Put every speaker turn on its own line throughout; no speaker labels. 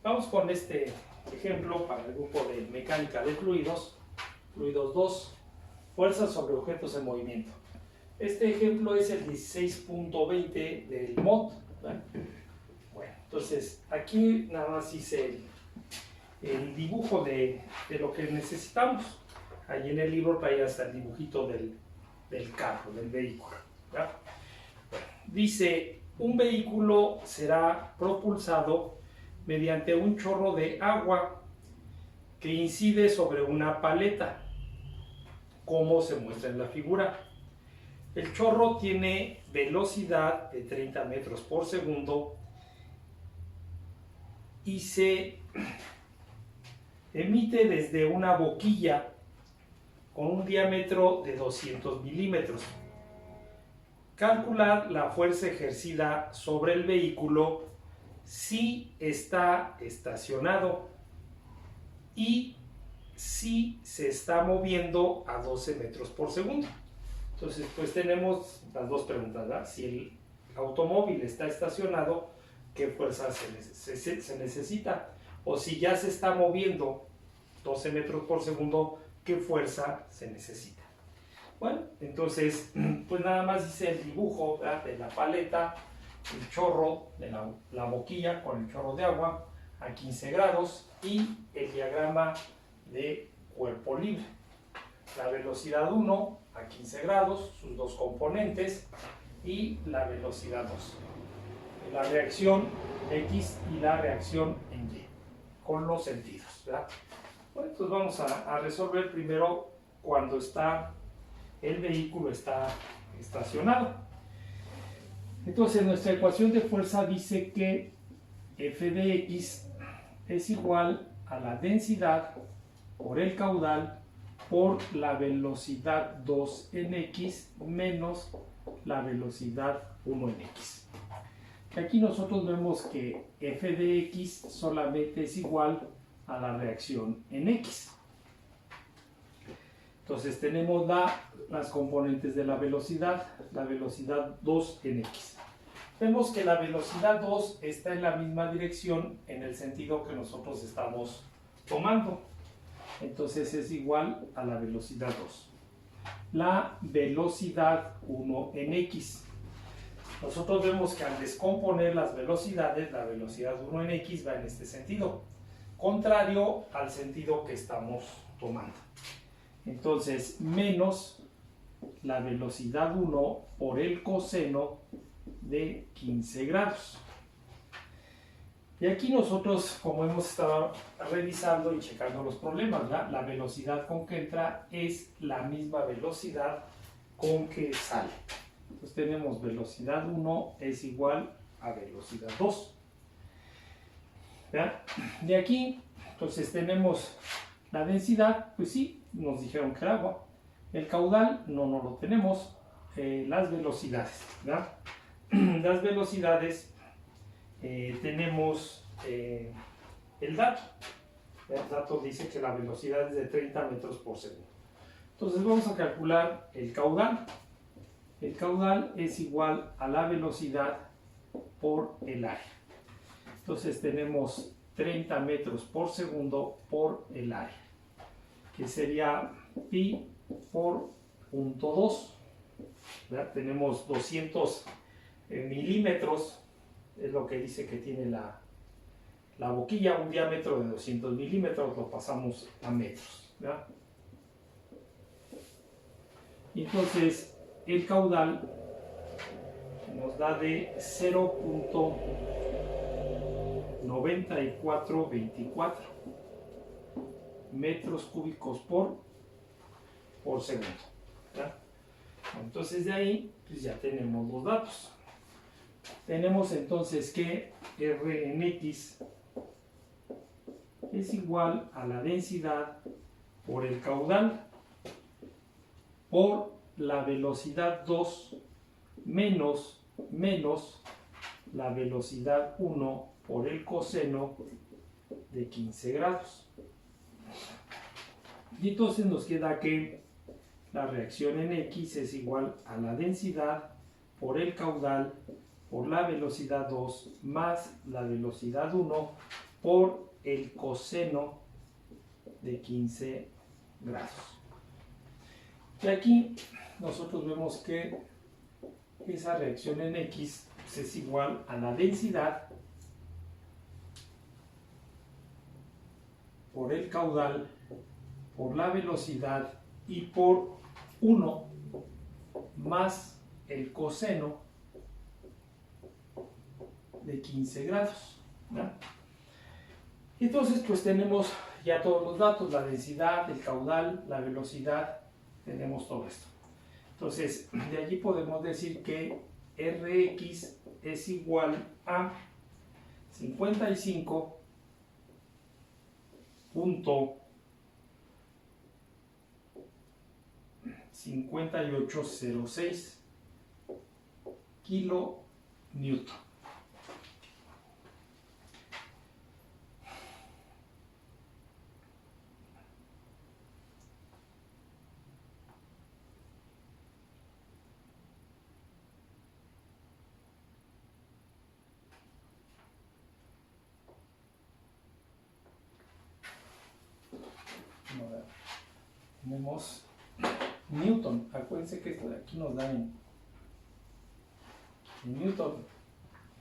Vamos con este ejemplo para el grupo de mecánica de fluidos. Fluidos 2, fuerzas sobre objetos en movimiento. Este ejemplo es el 16.20 del MOD. ¿Verdad? Bueno, entonces aquí nada más hice el dibujo de lo que necesitamos. Ahí en el libro traía hasta el dibujito del carro, del vehículo. ¿Verdad? Bueno, dice, un vehículo será propulsado mediante un chorro de agua que incide sobre una paleta, como se muestra en la figura. El chorro tiene velocidad de 30 metros por segundo y se emite desde una boquilla con un diámetro de 200 milímetros. Calcular la fuerza ejercida sobre el vehículo si está estacionado y si se está moviendo a 12 metros por segundo. Entonces, pues tenemos las dos preguntas, ¿verdad? Si el automóvil está estacionado, ¿qué fuerza se necesita? O si ya se está moviendo 12 metros por segundo, ¿qué fuerza se necesita? Bueno, entonces, pues nada más hice el dibujo, ¿verdad?, de la paleta, el chorro de la boquilla con el chorro de agua a 15 grados y el diagrama de cuerpo libre. La velocidad 1 a 15 grados, sus dos componentes, y la velocidad 2. La reacción X y la reacción en Y, con los sentidos, ¿verdad? Bueno, entonces vamos a resolver primero cuando el vehículo está estacionado. Entonces nuestra ecuación de fuerza dice que F de X es igual a la densidad por el caudal por la velocidad 2 en X menos la velocidad 1 en X. Aquí nosotros vemos que F de X solamente es igual a la reacción en X. Entonces tenemos las componentes de la velocidad 2 en X. Vemos que la velocidad 2 está en la misma dirección en el sentido que nosotros estamos tomando. Entonces es igual a la velocidad 2. La velocidad 1 en X. Nosotros vemos que al descomponer las velocidades, la velocidad 1 en X va en este sentido, contrario al sentido que estamos tomando. Entonces, menos la velocidad 1 por el coseno de 15 grados. Y aquí nosotros, como hemos estado revisando y checando los problemas, ¿verdad?, la velocidad con que entra es la misma velocidad con que sale. Entonces tenemos velocidad 1 es igual a velocidad 2. ¿Verdad? De aquí, entonces tenemos la densidad, pues sí, nos dijeron que era agua. El caudal, no lo tenemos. Las velocidades, ¿verdad? Las velocidades, tenemos el dato. El dato dice que la velocidad es de 30 metros por segundo. Entonces vamos a calcular el caudal. El caudal es igual a la velocidad por el área. Entonces tenemos 30 metros por segundo por el área, que sería pi por 0.2. Tenemos 200 milímetros, es lo que dice que tiene la boquilla, un diámetro de 200 milímetros, lo pasamos a metros, ¿verdad? Entonces el caudal nos da de 0.9424 metros cúbicos por segundo, ¿verdad? Entonces de ahí pues ya tenemos los datos. Tenemos entonces que R en X es igual a la densidad por el caudal por la velocidad 2 menos la velocidad 1 por el coseno de 15 grados. Y entonces nos queda que la reacción en X es igual a la densidad por el caudal por la velocidad 2 más la velocidad 1 por el coseno de 15 grados. Y aquí nosotros vemos que esa reacción en X pues, es igual a la densidad por el caudal, por la velocidad y por 1 más el coseno de 15 grados. ¿No? Entonces, pues tenemos ya todos los datos, la densidad, el caudal, la velocidad, tenemos todo esto. Entonces, de allí podemos decir que Rx es igual a 55.5806 kilonewton. Tenemos Newton, acuérdense que esto de aquí nos da en Newton.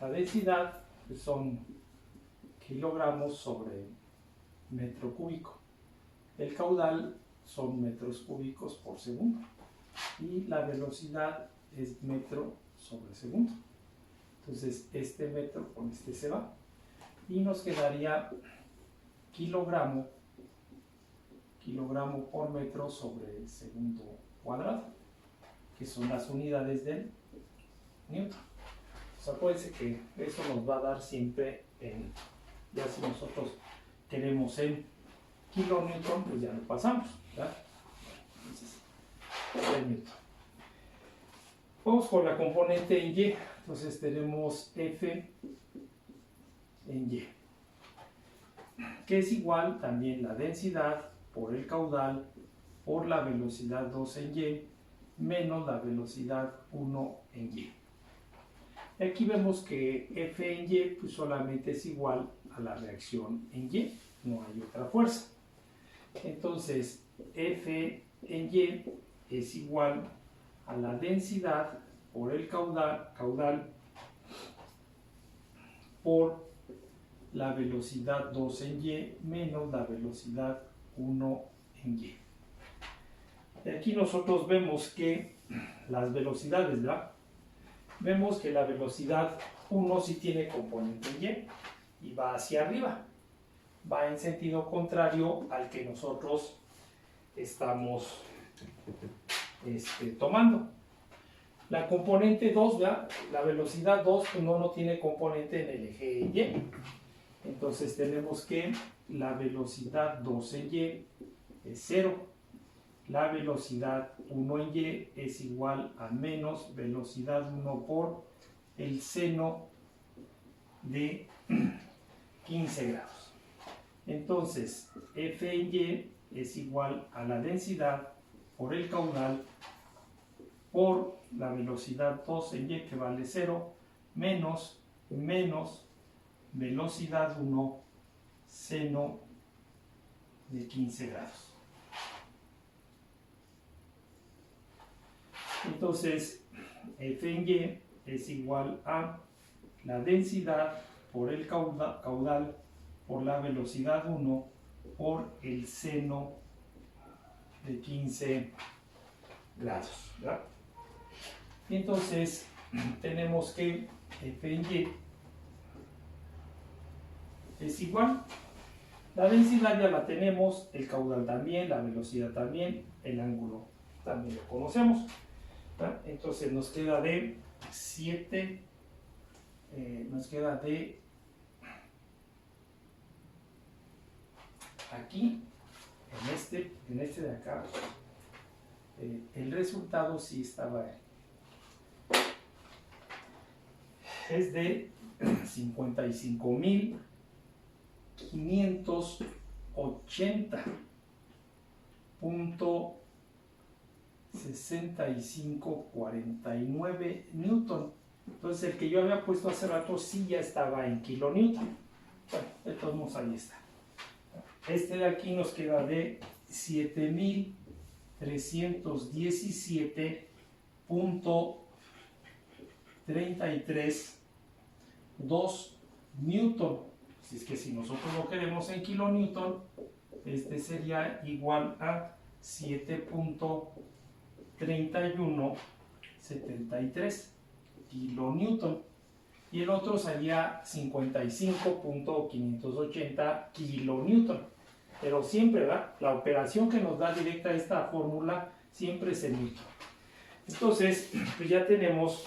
La densidad pues son kilogramos sobre metro cúbico. El caudal son metros cúbicos por segundo. Y la velocidad es metro sobre segundo. Entonces este metro con este se va. Y nos quedaría kilogramo por metro sobre segundo cuadrado, que son las unidades del Newton. Pues acuérdense que eso nos va a dar siempre en, ya si nosotros queremos en kilonewton, pues ya lo pasamos, ¿verdad? Entonces, el Newton. Vamos con la componente en Y, entonces tenemos F en Y, que es igual también la densidad por el caudal por la velocidad 2 en Y menos la velocidad 1 en Y. Aquí vemos que F en Y pues solamente es igual a la reacción en Y, no hay otra fuerza. Entonces F en Y es igual a la densidad por el caudal por la velocidad 2 en Y menos la velocidad 1 en Y. Y aquí nosotros vemos que las velocidades, ¿verdad? Vemos que la velocidad 1 sí tiene componente en Y y va hacia arriba. Va en sentido contrario al que nosotros estamos tomando. La componente 2, ¿verdad? La velocidad 2 no tiene componente en el eje Y. Entonces tenemos que la velocidad 2 en Y es 0. La velocidad 1 en Y es igual a menos velocidad 1 por el seno de 15 grados. Entonces, F en Y es igual a la densidad por el caudal por la velocidad 2 en Y, que vale 0, menos velocidad 1 seno de 15 grados. Entonces, F en Y es igual a la densidad por el caudal por la velocidad 1 por el seno de 15 grados, ¿verdad? Entonces, tenemos que F en Y es igual. La densidad ya la tenemos, el caudal también, la velocidad también, el ángulo también lo conocemos. ¿Verdad? Entonces nos queda de 7, nos queda de aquí, en este de acá, el resultado sí estaba, es de 55.580.6549 newton. Entonces el que yo había puesto hace rato sí ya estaba en kilonewton. Bueno, de todos modos ahí está. Este de aquí nos queda de 7317.332 newton. Así es que si nosotros lo queremos en kilonewton, este sería igual a 7.3173 kilonewton. Y el otro sería 55.580 kilonewton. Pero siempre, ¿verdad? La operación que nos da directa esta fórmula siempre es en newton. Entonces, pues ya tenemos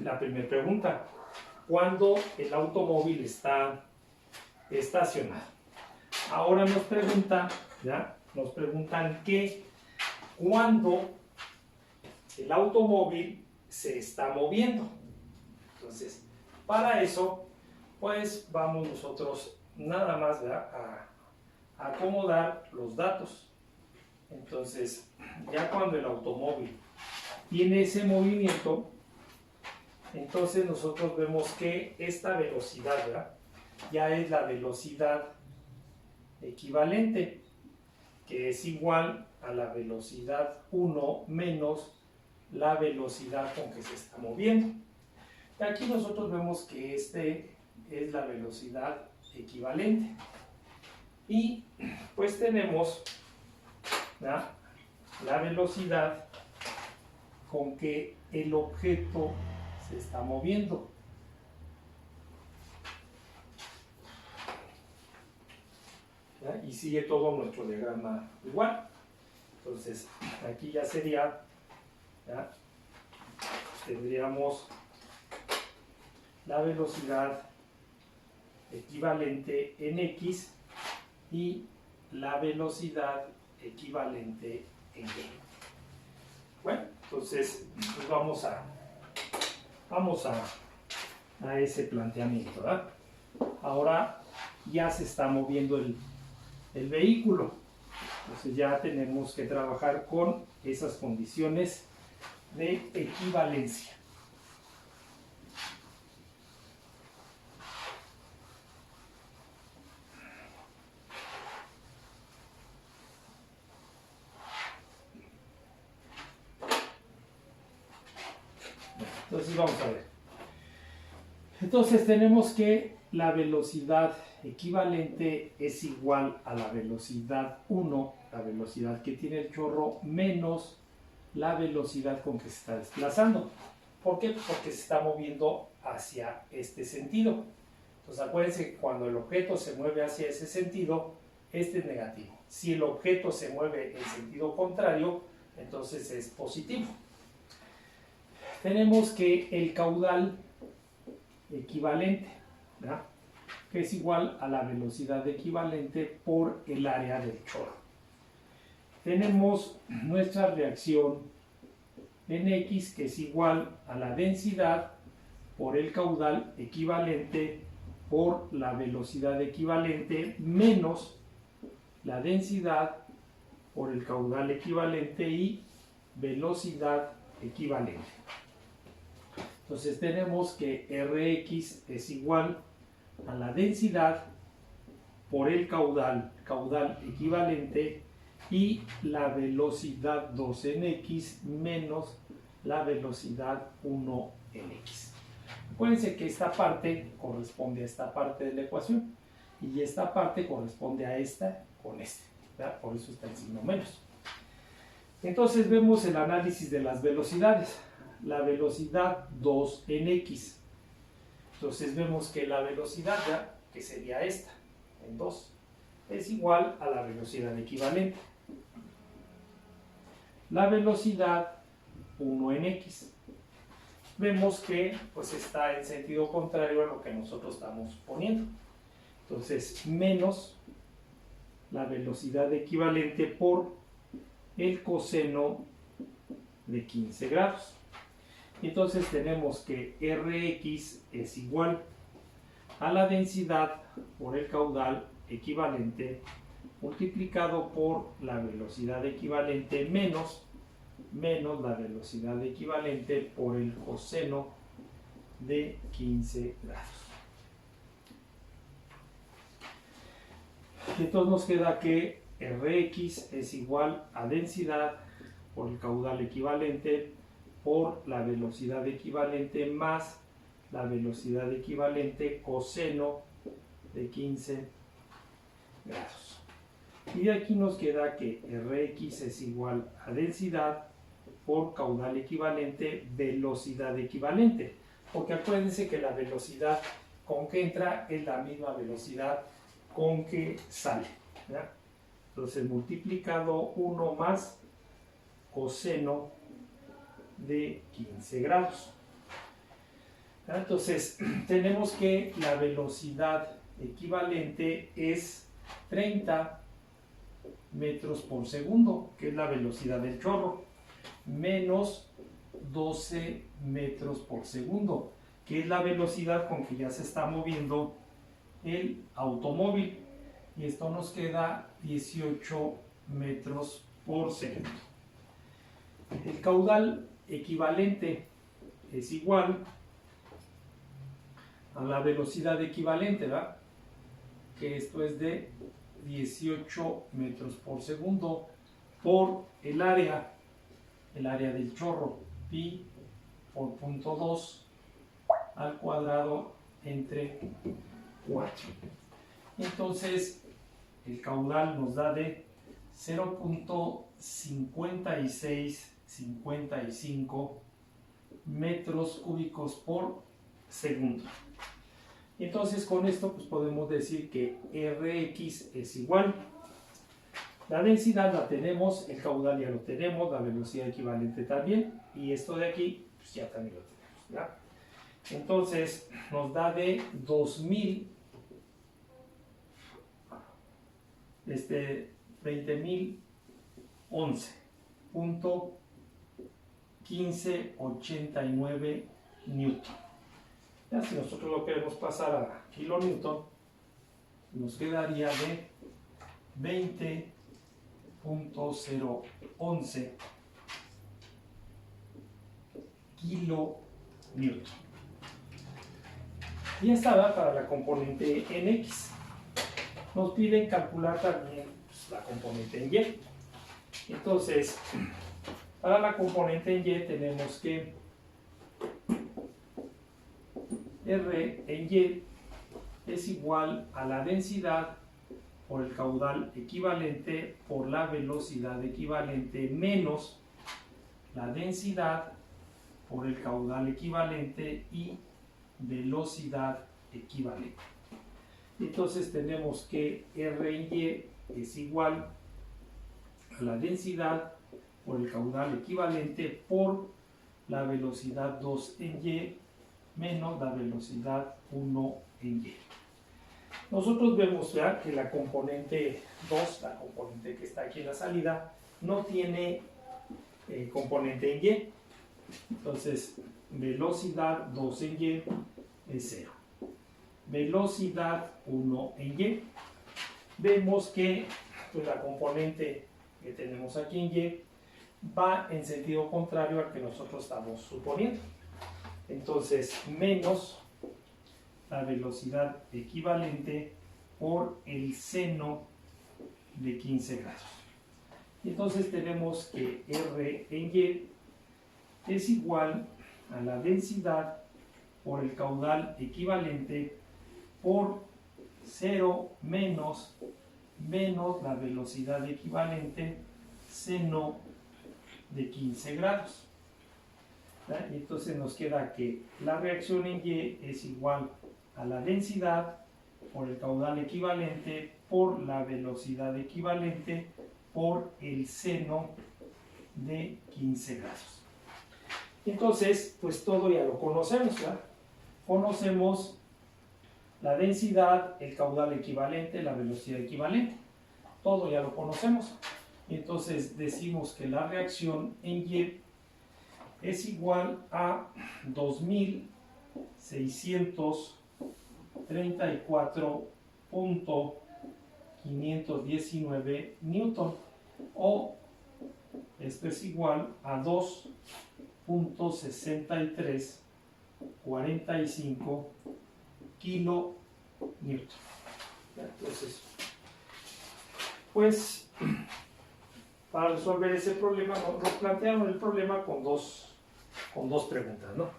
la primera pregunta. ¿Cuándo el automóvil está estacionado? Ahora nos preguntan que cuándo el automóvil se está moviendo. Entonces, para eso, pues vamos nosotros nada más a acomodar los datos. Entonces, ya cuando el automóvil tiene ese movimiento, entonces nosotros vemos que esta velocidad, ¿verdad?, ya es la velocidad equivalente, que es igual a la velocidad 1 menos la velocidad con que se está moviendo. Y aquí nosotros vemos que este es la velocidad equivalente. Y pues tenemos la velocidad con que el objeto se está moviendo. ¿Ya? Y sigue todo nuestro diagrama igual. Entonces, aquí ya sería, ¿ya?, tendríamos la velocidad equivalente en X y la velocidad equivalente en Y. Bueno, entonces pues vamos a ese planteamiento, ¿verdad? Ahora ya se está moviendo el vehículo. Entonces ya tenemos que trabajar con esas condiciones de equivalencia. Entonces vamos a ver. Entonces tenemos que la velocidad equivalente es igual a la velocidad 1, la velocidad que tiene el chorro, menos la velocidad con que se está desplazando. ¿Por qué? Porque se está moviendo hacia este sentido. Entonces acuérdense que cuando el objeto se mueve hacia ese sentido, este es negativo. Si el objeto se mueve en sentido contrario, entonces es positivo. Tenemos que el caudal equivalente, ¿verdad?, que es igual a la velocidad equivalente por el área del chorro. Tenemos nuestra reacción en X, que es igual a la densidad por el caudal equivalente por la velocidad equivalente menos la densidad por el caudal equivalente y velocidad equivalente. Entonces tenemos que Rx es igual a la densidad por el caudal equivalente y la velocidad 2 en X menos la velocidad 1 en X. Acuérdense que esta parte corresponde a esta parte de la ecuación y esta parte corresponde a esta con este, ¿verdad? Por eso está el signo menos. Entonces vemos el análisis de las velocidades. La velocidad 2 en X. Entonces vemos que la velocidad, ya, que sería esta, en 2, es igual a la velocidad equivalente. La velocidad 1 en X. Vemos que pues está en sentido contrario a lo que nosotros estamos poniendo. Entonces, menos la velocidad equivalente por el coseno de 15 grados. Entonces tenemos que Rx es igual a la densidad por el caudal equivalente multiplicado por la velocidad equivalente menos la velocidad equivalente por el coseno de 15 grados. Entonces nos queda que Rx es igual a densidad por el caudal equivalente por la velocidad equivalente más la velocidad equivalente coseno de 15 grados. Y de aquí nos queda que Rx es igual a densidad por caudal equivalente, velocidad equivalente. Porque acuérdense que la velocidad con que entra es la misma velocidad con que sale, ¿verdad? Entonces multiplicado 1 más coseno de 15 grados. Entonces tenemos que la velocidad equivalente es 30 metros por segundo, que es la velocidad del chorro, menos 12 metros por segundo, que es la velocidad con que ya se está moviendo el automóvil, y esto nos queda 18 metros por segundo. El caudal equivalente es igual a la velocidad equivalente, ¿verdad? Que esto es de 18 metros por segundo por el área del chorro, pi por 0.2 al cuadrado entre 4. Entonces el caudal nos da de 0.5655 metros cúbicos por segundo. Entonces con esto pues podemos decir que Rx es igual. La densidad la tenemos, el caudal ya lo tenemos, la velocidad equivalente también, y esto de aquí pues ya también lo tenemos, ¿ya? Entonces nos da de 20.011.1589 newton. Ya si nosotros lo queremos pasar a kilonewton, nos quedaría de 20.011 kilonewton. Y esta va para la componente en X. Nos piden calcular también pues, la componente en Y. Entonces, para la componente en Y tenemos que R en Y es igual a la densidad por el caudal equivalente por la velocidad equivalente menos la densidad por el caudal equivalente y velocidad equivalente. Entonces tenemos que R en Y es igual a la densidad por el caudal equivalente por la velocidad 2 en Y menos la velocidad 1 en Y. Nosotros vemos ya que la componente 2, la componente que está aquí en la salida, no tiene componente en Y. Entonces, velocidad 2 en Y es 0. Velocidad 1 en Y. Vemos que pues, la componente que tenemos aquí en Y va en sentido contrario al que nosotros estamos suponiendo. Entonces, menos la velocidad equivalente por el seno de 15 grados. Entonces tenemos que R en Y es igual a la densidad por el caudal equivalente por 0 menos la velocidad equivalente seno de 15 grados. Y entonces nos queda que la reacción en Y es igual a la densidad por el caudal equivalente por la velocidad equivalente por el seno de 15 grados. Entonces, pues todo ya lo conocemos, ¿verdad? Conocemos la densidad, el caudal equivalente, la velocidad equivalente. Todo ya lo conocemos. Entonces decimos que la reacción en Y es igual a 2634.519 newton, o esto es igual a 2.6345 kilonewton. Entonces Pues para resolver ese problema nos plantearon el problema con dos preguntas, ¿no?